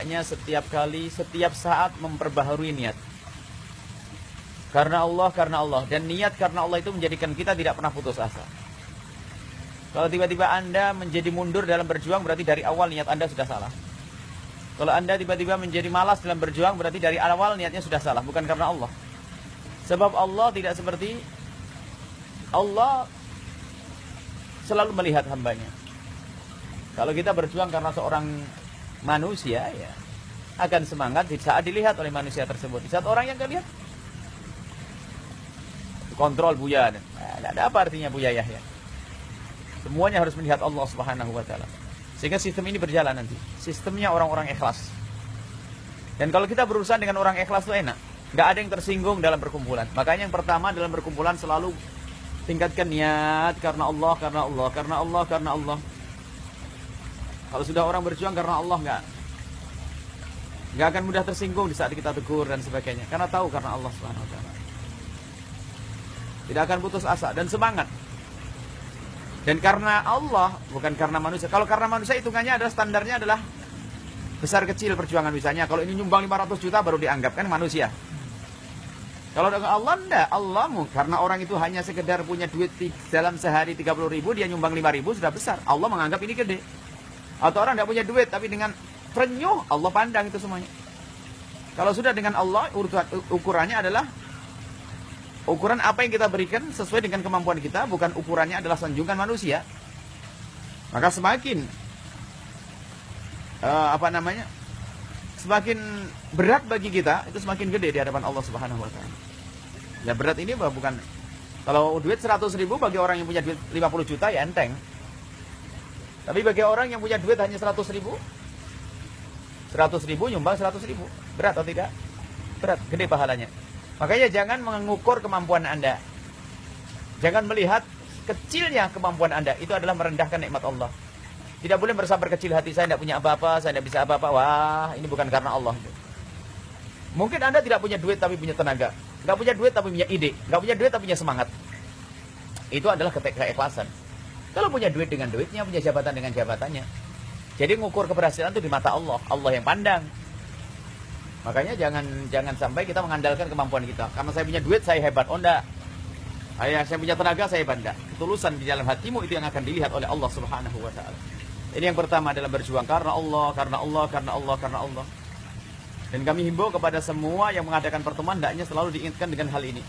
Setiap kali, setiap saat memperbaharui niat. Karena Allah. Dan niat karena Allah itu menjadikan kita tidak pernah putus asa. Kalau tiba-tiba Anda menjadi mundur dalam berjuang, berarti dari awal niat Anda sudah salah. Kalau Anda tiba-tiba menjadi malas dalam berjuang, berarti dari awal niatnya sudah salah, bukan karena Allah. Sebab Allah tidak seperti, Allah selalu melihat hambanya. Kalau kita berjuang karena seorang manusia, ya akan semangat di saat dilihat oleh manusia tersebut. Di saat orang yang gak lihat, kontrol Buya. Tidak ada apa artinya Buya Yahya. Semuanya harus melihat Allah Subhanahu wa Ta'ala. Sehingga sistem ini berjalan nanti. Sistemnya orang-orang ikhlas. Dan kalau kita berurusan dengan orang ikhlas itu enak. Gak ada yang tersinggung dalam perkumpulan. Makanya yang pertama dalam perkumpulan selalu tingkatkan niat karena Allah, karena Allah, karena Allah, karena Allah. Kalau sudah orang berjuang karena Allah, nggak akan mudah tersinggung di saat kita tegur dan sebagainya. Karena tahu karena Allah Subhanahu wa Ta'ala. Tidak akan putus asa dan semangat. Dan karena Allah, bukan karena manusia. Kalau karena manusia hitungannya adalah standarnya adalah besar kecil perjuangan misalnya. Kalau ini nyumbang 500 juta baru dianggap kan manusia. Kalau dengan Allah enggak, Allahmu karena orang itu hanya sekedar punya duit dalam sehari 30 ribu, dia nyumbang 5 ribu sudah besar. Allah menganggap ini gede. Atau orang tidak punya duit tapi dengan renyuh, Allah pandang itu semuanya. Kalau sudah dengan Allah, ukurannya adalah ukuran apa yang kita berikan sesuai dengan kemampuan kita, bukan ukurannya adalah sanjungan manusia. Maka semakin semakin berat bagi kita, itu semakin gede di hadapan Allah Subhanahu wa Ta'ala. Ya berat ini bukan, kalau duit 100 ribu bagi orang yang punya duit 50 juta ya enteng. Tapi bagi orang yang punya duit hanya 100 ribu nyumbang 100 ribu, berat atau tidak? Berat, gede pahalanya. Makanya jangan mengukur kemampuan Anda. Jangan melihat kecilnya kemampuan Anda. Itu adalah merendahkan nikmat Allah. Tidak boleh bersabar kecil hati, saya tidak punya apa-apa, saya tidak bisa apa-apa. Wah, ini bukan karena Allah. Mungkin Anda tidak punya duit tapi punya tenaga. Nggak punya duit tapi punya ide. Nggak punya duit tapi punya semangat. Itu adalah keikhlasan. Kalau punya duit dengan duitnya, punya jabatan dengan jabatannya. Jadi mengukur keberhasilan itu di mata Allah. Allah yang pandang. Makanya jangan sampai kita mengandalkan kemampuan kita. Karena saya punya duit, saya hebat. Oh enggak. Saya punya tenaga, saya hebat. Enggak. Ketulusan di dalam hatimu itu yang akan dilihat oleh Allah Subhanahu wa Ta'ala. Ini yang pertama dalam berjuang. Karena Allah, karena Allah, karena Allah, karena Allah. Dan kami himbau kepada semua yang mengadakan pertemuan, hendaknya selalu diingatkan dengan hal ini.